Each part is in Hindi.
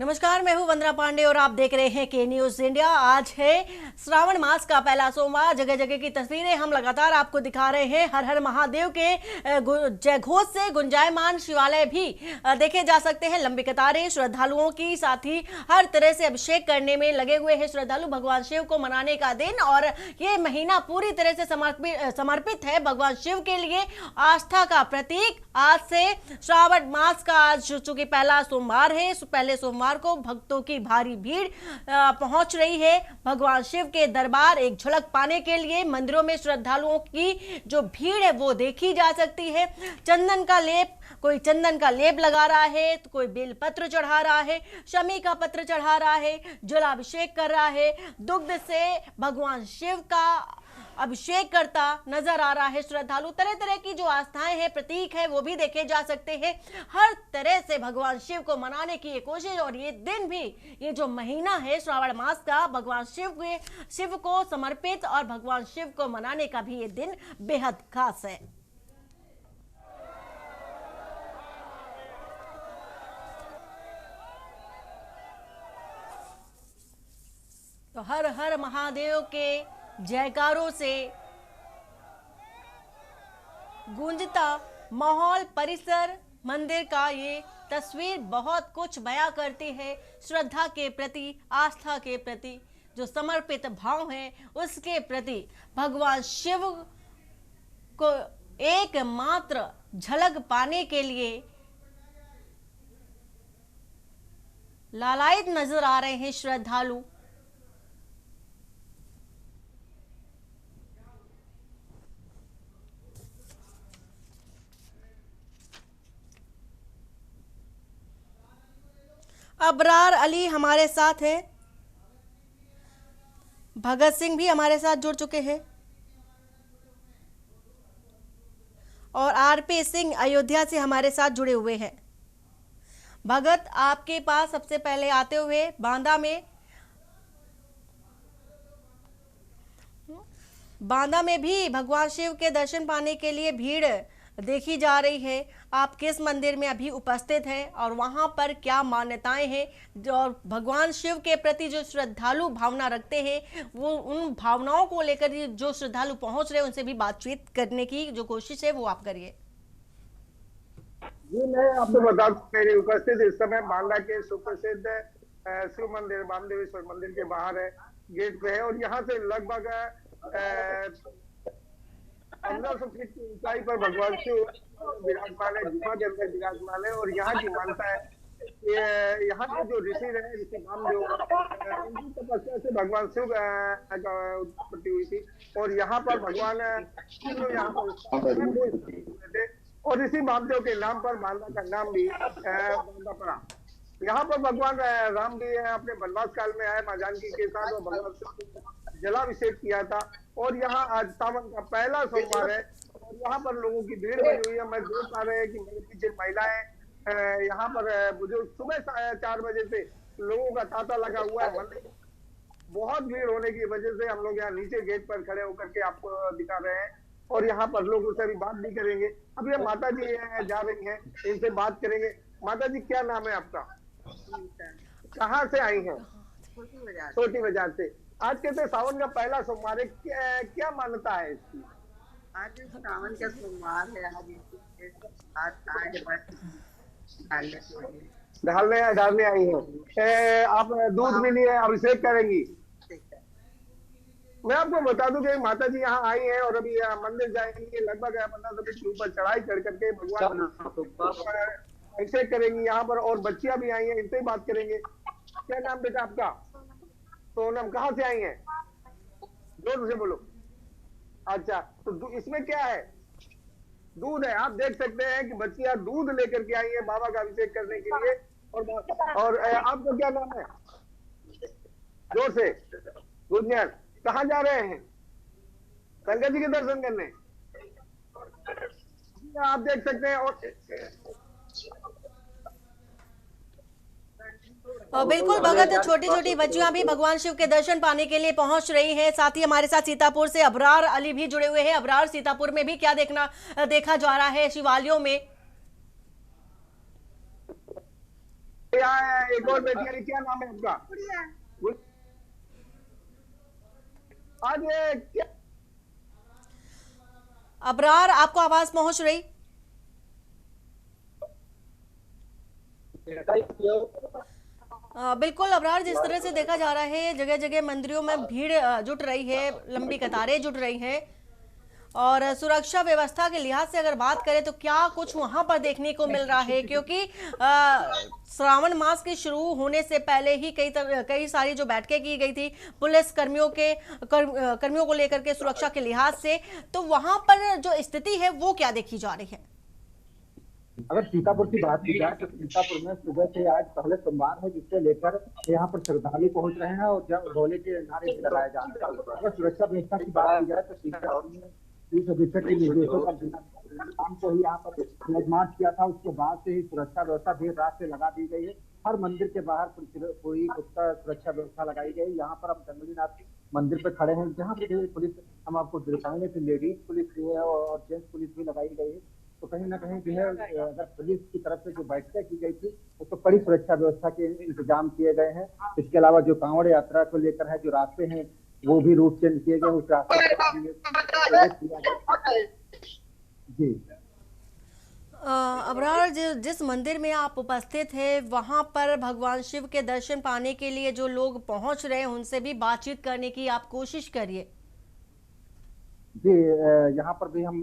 नमस्कार, मैं हूं वंदना पांडे और आप देख रहे हैं के न्यूज इंडिया। आज है श्रावण मास का पहला सोमवार। जगह जगह की तस्वीरें हम लगातार आपको दिखा रहे हैं। हर हर महादेव के जय घोष से गुंजायमान शिवालय भी देखे जा सकते हैं। लंबी कतारें श्रद्धालुओं की, साथ ही हर तरह से अभिषेक करने में लगे हुए हैं श्रद्धालु। भगवान शिव को मनाने का दिन और ये महीना पूरी तरह से समर्पित है भगवान शिव के लिए, आस्था का प्रतीक। आज से श्रावण मास का आज चूंकि पहला सोमवार है, पहले सोमवार को भक्तों की भारी भीड़ पहुंच रही है भगवान शिव के दरबार एक झलक पाने के लिए। मंदिरों में श्रद्धालुओं की जो भीड़ है वो देखी जा सकती है। कोई चंदन का लेप लगा रहा है, तो कोई बेलपत्र चढ़ा रहा है, शमी का पत्र चढ़ा रहा है, जलाभिषेक कर रहा है, दुग्ध से भगवान शिव का अभिषेक करता नजर आ रहा है श्रद्धालु। तरह तरह की जो आस्थाएं हैं, प्रतीक है, वो भी देखे जा सकते हैं। हर तरह से भगवान शिव को मनाने की ये कोशिश, और ये दिन भी, ये जो महीना है श्रावण मास का, भगवान शिव को समर्पित और भगवान शिव को मनाने का भी ये दिन बेहद खास है। तो हर हर महादेव के जयकारों से गूंजता माहौल, परिसर, मंदिर का ये तस्वीर बहुत कुछ बयां करती है। श्रद्धा के प्रति, आस्था के प्रति, जो समर्पित भाव है उसके प्रति भगवान शिव को एकमात्र झलक पाने के लिए लालायित नजर आ रहे हैं श्रद्धालु। अबरार अली हमारे साथ हैं, भगत सिंह भी हमारे साथ जुड़ चुके हैं और आरपी सिंह अयोध्या से हमारे साथ जुड़े हुए हैं। भगत, आपके पास सबसे पहले आते हुए बांदा में भी भगवान शिव के दर्शन पाने के लिए भीड़ देखी जा रही है। आप किस मंदिर में अभी उपस्थित हैं और वहां पर क्या मान्यताएं हैं, और भगवान शिव के प्रति जो श्रद्धालु भावना रखते हैं, वो उन भावनाओं को लेकर जो श्रद्धालु पहुंच रहे हैं उनसे भी बातचीत करने की जो कोशिश है वो आप करिए। जी, मैं आपको बता दूं, मेरी उपस्थित इस समय बांदा के सुप्रसिद्ध शिव मंदिर बामदेवेश्वर मंदिर के बाहर है, गेट पे है। और यहाँ से लगभग 1500 फीट की ऊंचाई पर भगवान शिव विराजमान है, गुफा के अंदर विराजमान है। और यहाँ की मानता है कि यहाँ के जो ऋषि रहे, ऋषि बामदेव, उनकी तपस्या से भगवान शिव का उत्पत्ति हुई थी। और यहाँ पर भगवान शिव यहाँ पर और ऋषि बामदेव के नाम पर बांदा का नाम भी बांदा पड़ा। यहाँ पर भगवान राम भी अपने वनवास काल में आए मां जानकी के साथ, और भगवान शिव जलाभिषेक किया था। और यहाँ आज सावन का पहला सोमवार है और यहाँ पर लोगों की भीड़ बनी हुई है। मैं देख पा रहे हैं कि मेरे पीछे महिलाएं यहाँ पर बुजुर्ग सुबह 4 बजे से लोगों का तांता लगा हुआ है। बहुत भीड़ होने की वजह से हम लोग यहाँ नीचे गेट पर खड़े होकर के आपको दिखा रहे हैं और यहाँ पर लोगों से भी बात भी करेंगे। अब ये माता जी जा रही हैं, इनसे बात करेंगे। माता जी, क्या नाम है आपका? कहाँ से आई हैं? छोटी बाजार से। आज कहते सावन का पहला सोमवार है, क्या मान्यता है इसकी? आज सावन का सोमवार है। ढालने आई हैं। आप दूध भी लिए, अभिषेक करेंगी। मैं आपको बता दूं कि माता जी यहाँ आई हैं और अभी मंदिर जाएंगे। लगभग 1500 फीट के ऊपर चढ़ाई चढ़ करके भगवान अभिषेक करेंगी यहाँ पर। और बच्चियां भी आई हैं, इनसे बात करेंगे। क्या नाम बेटा आपका? सोनम। कहाँ से आई हैं? जोर से बोलो। अच्छा, तो इसमें क्या है? दूध है। आप देख सकते हैं कि बच्चियां दूध लेकर के आई हैं बाबा का अभिषेक करने के लिए। और आपका क्या नाम है? जोर से। गुजनियार। कहाँ जा रहे हैं? शंकर जी के दर्शन करने। आप देख सकते हैं। और बिल्कुल भगत, छोटी छोटी बच्चियां भी भगवान शिव के दर्शन पाने के लिए पहुंच रही हैं। साथ ही हमारे साथ सीतापुर से अबरार अली भी जुड़े हुए हैं। अबरार, सीतापुर में भी क्या देखा जा रहा है शिवालयों में? यहाँ एक और बेटी है, क्या नाम है आपका? आज क्या अबरार, आपको आवाज पहुंच रही? बिल्कुल अबरार, जिस तरह से देखा जा रहा है जगह जगह मंदिरों में भीड़ जुट रही है, लंबी कतारें जुट रही हैं, और सुरक्षा व्यवस्था के लिहाज से अगर बात करें तो क्या कुछ वहां पर देखने को मिल रहा है? क्योंकि श्रावण मास के शुरू होने से पहले ही कई सारी जो बैठकें की गई थी पुलिस कर्मियों को लेकर के सुरक्षा के लिहाज से, तो वहां पर जो स्थिति है वो क्या देखी जा रही है? अगर सीतापुर की बात की जाए तो सीतापुर में सुबह से आज पहले सोमवार है, जिससे लेकर यहाँ पर श्रद्धालु पहुंच रहे हैं और जब भोले के नारे भी लगाए जा रहे हैं। अगर सुरक्षा व्यवस्था की बात की जाए तो सीतापुर में पुलिस अधीक्षक के निर्देशों पर शाम को ही यहाँ पर फ्लैग मार्च किया था। उसके बाद से ही सुरक्षा व्यवस्था देर रात से लगा दी गई है। हर मंदिर के बाहर पूरी पुख्ता सुरक्षा व्यवस्था लगाई गई। यहाँ पर हम जंगलीनाथ मंदिर पे खड़े हैं, जहाँ पे पुलिस हम आपको दिखाएंगे कि लेडीज पुलिस भी है और जेंट्स पुलिस भी लगाई गई है। तो कहीं ना कहीं जो है, अगर पुलिस की तरफ से जो बैठकें की गई थी उसको कड़ी सुरक्षा व्यवस्था के इंतजाम किए गए हैं। इसके अलावा जो कांवड़ यात्रा को लेकर है, जो रास्ते हैं वो भी रूट चेंज किए गए, उस रास्ते जी। अबरार, जिस मंदिर में आप उपस्थित हैं वहां पर भगवान शिव के दर्शन पाने के लिए जो लोग पहुंच रहे हैं उनसे भी बातचीत करने की आप कोशिश करिए। जी, यहाँ पर भी हम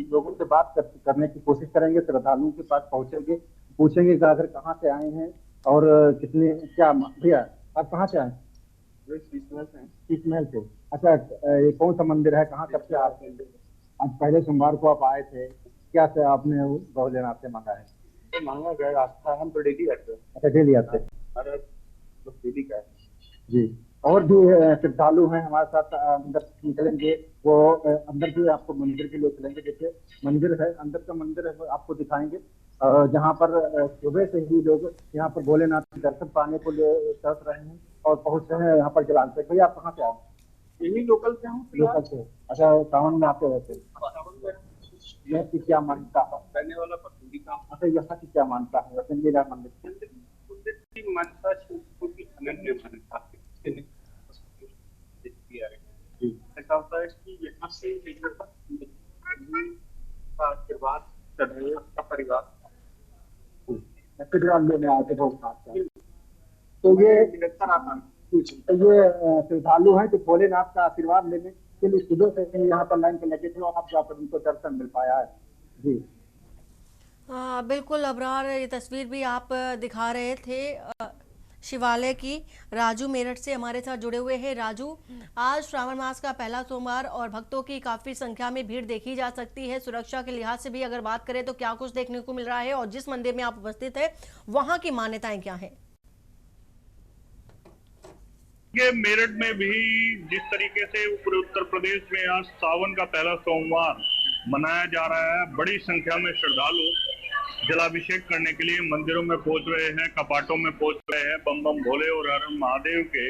लोगों से बात करने की कोशिश करेंगे। श्रद्धालुओं के पास पहुंचेंगे, पूछेंगे कि आखिर कहाँ से आए हैं और कितने क्या। भैया आप कहाँ से आए? शीशमहल से। अच्छा, ये कौन सा मंदिर है, कहाँ कब से आप? आज पहले सोमवार को आप आए थे, क्या से आपने भोलेनाथ से मांगा है? मांगा गया आस्था, हम तो डेली आते हैं। अच्छा, डेली आते हैं? अरे डेली का जी। और भी श्रद्धालु हैं हमारे साथ, अंदर निकलेंगे, वो अंदर भी आपको मंदिर के लिए चलेंगे। देखिए मंदिर है, अंदर का मंदिर है, आपको दिखाएंगे, जहाँ पर सुबह से ही लोग यहाँ पर भोलेनाथ के दर्शन पाने को तरस रहे हैं और पहुंच रहे हैं यहाँ पर जलालपुर। भैया आप कहाँ से आए? यही लोकल से हूँ। लोकल से। अच्छा, सावन में आते रहते? यहाँ की क्या मान्यता है? रहने वाला पसंदी का। अच्छा, यहाँ की क्या मान्यता है वसंत मंदिर की? मान्यता की अनन्य मान्यता ऐसा होता है कि यहाँ से आशीर्वाद का परिवार लेने आते हैं। तो ये निरंतर आता है। ये श्रद्धालु हैं तो भोलेनाथ का आशीर्वाद लेने के लिए सुबह से यहाँ पर लाइन पे लगे थे और आप जाकर उनको दर्शन मिल पाया है। जी बिल्कुल अबरार, ये तस्वीर भी आप दिखा रहे थे शिवालय की। राजू मेरठ से हमारे साथ जुड़े हुए हैं। राजू, आज श्रावण मास का पहला सोमवार और भक्तों की काफी संख्या में भीड़ देखी जा सकती है। सुरक्षा के लिहाज से भी अगर बात करें तो क्या कुछ देखने को मिल रहा है और जिस मंदिर में आप उपस्थित है वहां की मान्यताएं क्या है? ये मेरठ में भी जिस तरीके से पूरे उत्तर प्रदेश में आज सावन का पहला सोमवार मनाया जा रहा है, बड़ी संख्या में श्रद्धालु जलाभिषेक करने के लिए मंदिरों में पहुंच रहे हैं, कपाटों में पहुंच रहे हैं। बम बम भोले और हर महादेव के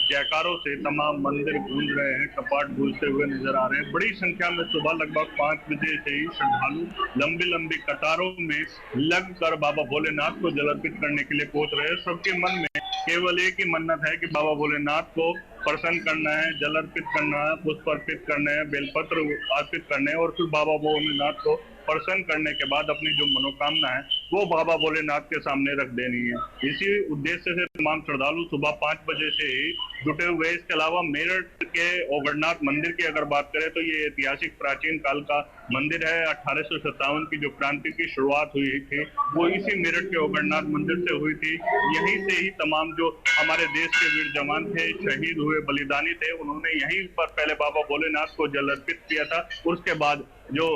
जयकारों से तमाम मंदिर गूंज रहे हैं, कपाट गूंजते हुए नजर आ रहे हैं। बड़ी संख्या में सुबह लगभग 5 बजे से ही श्रद्धालु लंबी लंबी कतारों में लगकर बाबा भोलेनाथ को जल अर्पित करने के लिए पहुंच रहे हैं। सबके मन में केवल एक ही मन्नत है कि बाबा भोलेनाथ को प्रसन्न करना है, जल अर्पित करना है, पुष्प अर्पित करने हैं, बेलपत्र अर्पित करने हैं और फिर बाबा भोलेनाथ को प्रसन्न करने के बाद अपनी जो मनोकामना है वो बाबा भोलेनाथ के सामने रख देनी है। इसी उद्देश्य से तमाम श्रद्धालु सुबह 5 बजे से ही जुटे हुए। इसके अलावा मेरठ के ओगढ़नाथ मंदिर की अगर बात करें तो ये ऐतिहासिक प्राचीन काल का मंदिर है। 1857 की जो क्रांति की शुरुआत हुई थी वो इसी मेरठ के ओगढ़नाथ मंदिर से हुई थी। यहीं से ही तमाम जो हमारे देश के वीर जवान थे, शहीद हुए, बलिदानी थे, उन्होंने यहीं पर पहले बाबा भोलेनाथ को जल अर्पित किया था। उसके बाद जो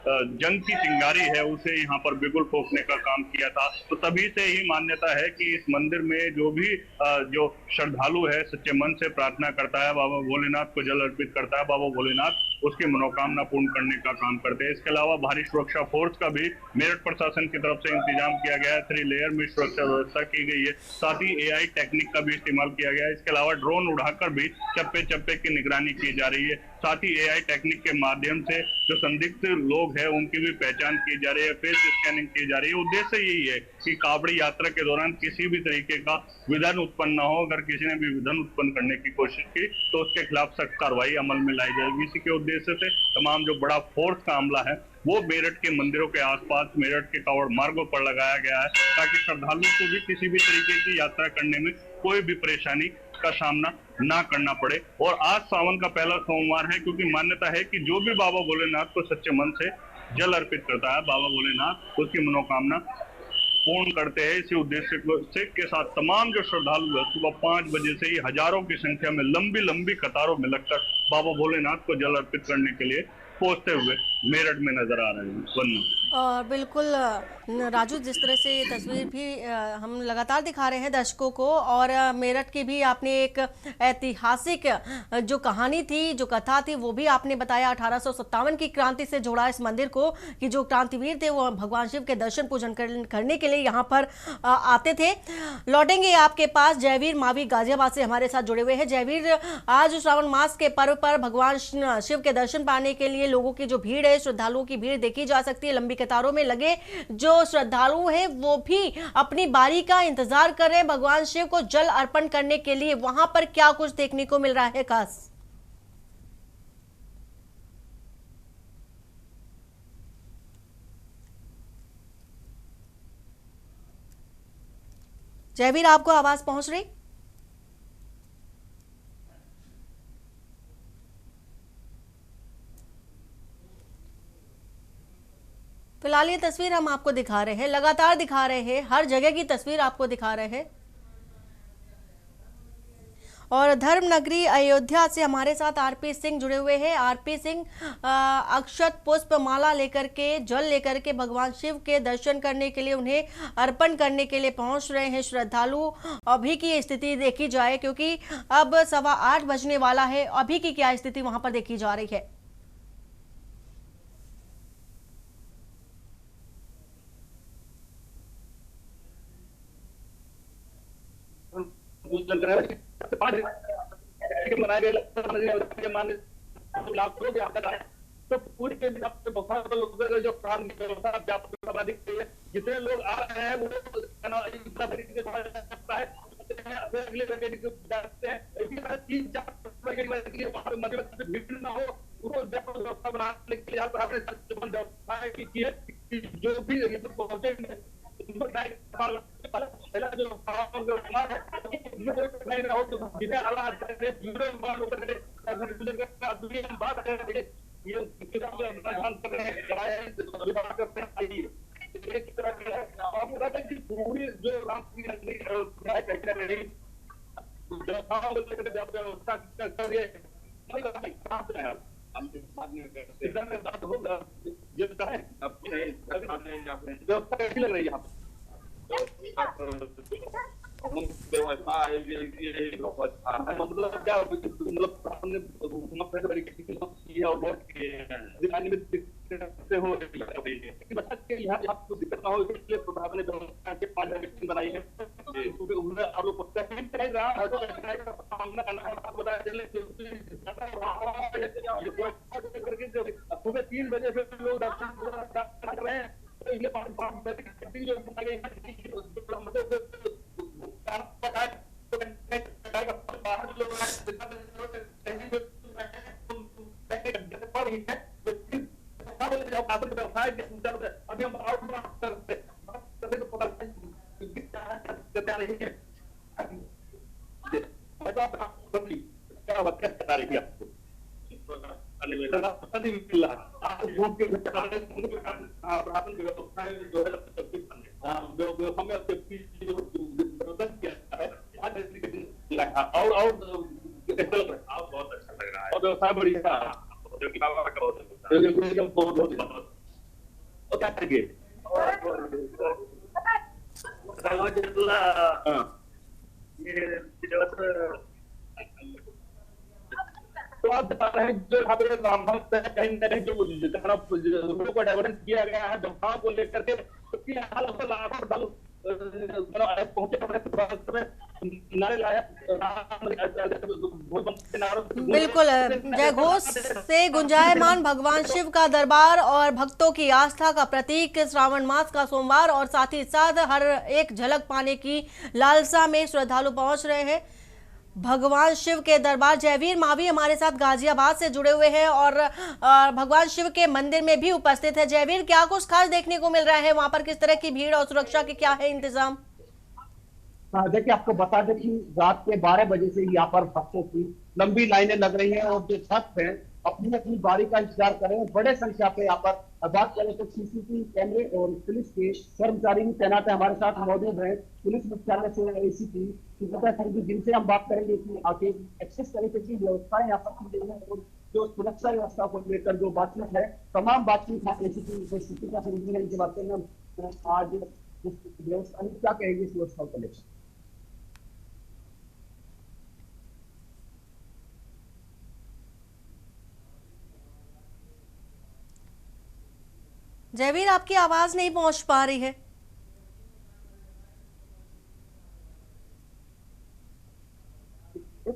जंग की चिंगारी है उसे यहाँ पर बिगुल फूंकने का काम किया था। तो तभी से ही मान्यता है कि इस मंदिर में जो भी जो श्रद्धालु है सच्चे मन से प्रार्थना करता है, बाबा भोलेनाथ को जल अर्पित करता है, बाबा भोलेनाथ उसकी मनोकामना पूर्ण करने का काम करते हैं। इसके अलावा भारी सुरक्षा फोर्स का भी मेरठ प्रशासन की तरफ से इंतजाम किया गया है। 3 लेयर में सुरक्षा व्यवस्था की गई है। साथ ही AI टेक्निक का भी इस्तेमाल किया गया है। इसके अलावा ड्रोन उड़ाकर भी चप्पे चप्पे की निगरानी की जा रही है। साथ ही AI टेक्निक के माध्यम से जो संदिग्ध लोग लोग हैं उनकी भी पहचान की जा रही है, फेस स्कैनिंग की जा रही है। उद्देश्य यही है कि कावड़ी यात्रा के दौरान किसी भी तरीके का विघन उत्पन्न न हो। अगर किसी ने भी विघन उत्पन्न करने की कोशिश की तो उसके खिलाफ सख्त कार्रवाई अमल में लाई जाएगी। इसी के उद्देश्य से तमाम जो बड़ा फोर्स का अमला है वो मेरठ के मंदिरों के आसपास, मेरठ के कावड़ मार्गों पर लगाया गया है, ताकि श्रद्धालुओं को भी किसी भी तरीके की यात्रा करने में कोई भी परेशानी का सामना ना करना पड़े। और आज सावन का पहला सोमवार है, क्योंकि मान्यता है कि जो भी बाबा भोलेनाथ को सच्चे मन से जल अर्पित करता है, बाबा भोलेनाथ उसकी मनोकामना पूर्ण करते हैं। इसी उद्देश्य से के साथ तमाम जो श्रद्धालु है सुबह 5 बजे से ही हजारों की संख्या में लंबी लंबी कतारों में लगकर बाबा भोलेनाथ को जल अर्पित करने के लिए पहुंचते हुए मेरठ में नजर आ रहे हैं। और बिल्कुल राजू, जिस तरह से ये तस्वीर भी हम लगातार दिखा रहे हैं दर्शकों को, और मेरठ की भी आपने एक ऐतिहासिक जो कहानी थी, जो कथा थी, वो भी आपने बताया। 1857 की क्रांति से जोड़ा इस मंदिर को, कि जो क्रांतिवीर थे वो भगवान शिव के दर्शन पूजन करने के लिए यहाँ पर आते थे। लौटेंगे आपके पास जयवीर मावी गाजियाबाद से हमारे साथ जुड़े हुए हैं। जयवीर, आज श्रावण मास के पर्व पर भगवान शिव के दर्शन पाने के लिए लोगों की जो भीड़ है, श्रद्धालुओं की भीड़ देखी जा सकती है। लंबी कतारों में लगे जो श्रद्धालु हैं वो भी अपनी बारी का इंतजार कर रहे हैं भगवान शिव को जल अर्पण करने के लिए। वहां पर क्या कुछ देखने को मिल रहा है खास? जयवीर, आपको आवाज पहुंच रही? फिलहाल ये तस्वीर हम आपको दिखा रहे हैं, लगातार दिखा रहे हैं, हर जगह की तस्वीर आपको दिखा रहे हैं। और धर्म नगरी अयोध्या से हमारे साथ आरपी सिंह जुड़े हुए हैं। आरपी सिंह, अक्षत पुष्प माला लेकर के, जल लेकर के भगवान शिव के दर्शन करने के लिए, उन्हें अर्पण करने के लिए पहुंच रहे हैं श्रद्धालु। अभी की स्थिति देखी जाए, क्योंकि अब 8:15 बजने वाला है, अभी की क्या स्थिति वहां पर देखी जा रही है? बनाए गए तो पूरी के जो काम व्यवस्था जितने लोग आ रहे हैं वो अगले जाते हैं, भीड़ न हो व्यवस्था बनाने के लिए व्यवस्था की है कि जो भी पहुंचे पहला जो पूरी जो व्यवस्था कैसी लग रही है यहाँ मतलब क्या बनाई है सुबह 3 बजे से लोग दर्शन कर रहे हैं। इसलिए 5 बजे जो अभी हम बहुत अच्छा लग रहा है और व्यवसाय बढ़िया क्या करेंगे तो आप बता रहे हैं जो यहाँ पे रामभक्त है कहीं न कहीं जो रोड को डाइवर्ट किया गया है व्यवसाय को लेकर के, लाखों पहुंचे नारे लाया। बिल्कुल, जय घोष से गुंजायमान भगवान शिव का दरबार और भक्तों की आस्था का प्रतीक श्रावण मास का सोमवार, और साथ ही साथ हर एक झलक पाने की लालसा में श्रद्धालु पहुंच रहे हैं भगवान शिव के दरबार। जयवीर मावी हमारे साथ गाजियाबाद से जुड़े हुए हैं और भगवान शिव के मंदिर में भी उपस्थित है। जयवीर, क्या कुछ खास देखने को मिल रहा है वहां पर? किस तरह की भीड़ और सुरक्षा के क्या है इंतजाम? देखिए, आपको बता दें कि रात के 12 बजे से यहाँ पर भक्तों की लंबी लाइनें लग रही हैं और जो भक्त हैं अपनी अपनी बारी का इंतजार कर रहे हैं। बड़े संख्या पे यहाँ पर बात करें तो सीसीटीवी कैमरे और पुलिस के कर्मचारी भी तैनात है, हमारे साथ मौजूद है। पुलिस मुख्यालय से एसीपी जिनसे हम बात करेंगे कि आगे एक्सेस तरीके की व्यवस्थाएं यहाँ पर की गई है और जो सुरक्षा व्यवस्था को लेकर जो बातचीत है, तमाम बातचीत एसीपी का इनकी बातें हम आज व्यवस्था क्या कहेंगे इस व्यवस्था को लेकर। जयवीर, आपकी आवाज नहीं पहुंच पा रही है।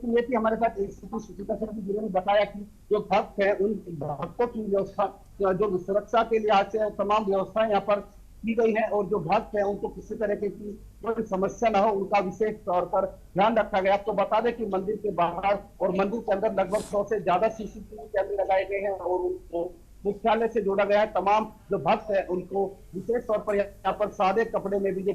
ये कि हमारे साथ एसीपी सुचिता सर जी जिन्होंने बताया कि जो भक्त है उन भक्तों की व्यवस्था जो सुरक्षा के लिहाज से तमाम व्यवस्थाएं यहाँ पर की गई है और जो भक्त है उनको किसी तरह की कोई समस्या ना हो उनका विशेष तौर पर ध्यान रखा गया। आपको बता दें कि मंदिर के बाहर और मंदिर के अंदर लगभग 100 से ज्यादा सीसीटीवी कैमरे लगाए गए हैं और उनको मुख्यालय से जोड़ा गया है। तमाम जो भक्त है उनको विशेष तौर पर यहाँ पर सादे कपड़े में भी जो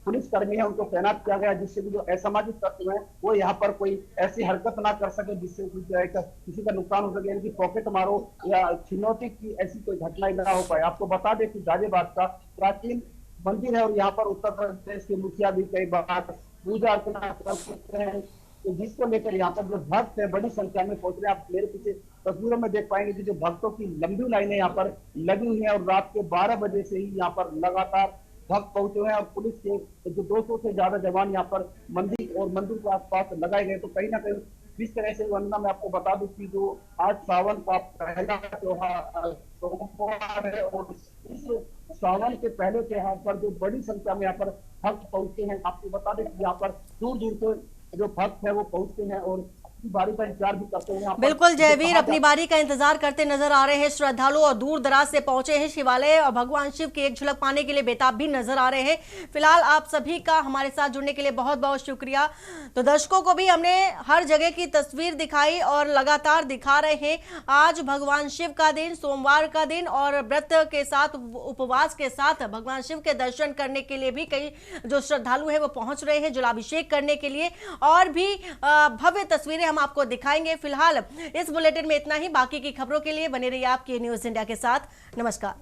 पुलिस कर्मी है उनको तैनात किया गया, जिससे भी जो असामाजिक तत्व है वो यहाँ पर कोई ऐसी हरकत ना कर सके जिससे किसी का नुकसान हो सके, यानी कि पॉकेट मारो या छिनौती की ऐसी कोई घटना ना हो पाए। आपको बता दें कि गाजियाबाद का प्राचीन मंदिर है और यहाँ पर उत्तर प्रदेश के मुखिया भी कई बार पूजा अर्चना करते हैं, तो जिसको लेकर यहाँ पर जो भक्त है बड़ी संख्या में पहुंच रहे हैं। आप मेरे पीछे तस्वीरों में देख पाएंगे कि जो भक्तों की लंबी लाइनें यहाँ पर लगी हुई हैं और रात के 12 बजे से ही यहाँ पर लगातार भक्त पहुंचे हैं और पुलिस के जो 200 से ज्यादा जवान यहाँ पर मंदिर और मंदिर के आसपास लगाए गए। तो कहीं ना कहीं जिस तरह से वंदना मैं आपको बता दूं कि जो आज सावन का पहला त्योहार है और इस सावन के पहले त्योहार पर जो बड़ी संख्या में यहाँ पर भक्त पहुंचे हैं। आपको बता दें कि यहाँ पर दूर दूर से जो भक्त है वो पहुंचते हैं और बारी का इंतजार भी करते हैं। बिल्कुल जयवीर, अपनी बारी का इंतजार करते नजर आ रहे हैं श्रद्धालु और दूर दराज से पहुंचे हैं शिवालय और भगवान शिव की एक झलक पाने के लिए बेताब भी नजर आ रहे हैं। फिलहाल आप सभी का हमारे साथ जुड़ने के लिए बहुत बहुत शुक्रिया। तो दर्शकों को भी हमने हर जगह की तस्वीर दिखाई और लगातार दिखा रहे हैं। आज भगवान शिव का दिन, सोमवार का दिन और व्रत के साथ उपवास के साथ भगवान शिव के दर्शन करने के लिए भी कई जो श्रद्धालु है वो पहुंच रहे हैं जलाभिषेक करने के लिए, और भी भव्य तस्वीरें हम आपको दिखाएंगे। फिलहाल इस बुलेटिन में इतना ही। बाकी की खबरों के लिए बने रहिए आपके न्यूज इंडिया के साथ। नमस्कार।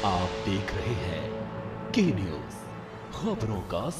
आप देख रहे हैं के न्यूज, खबरों का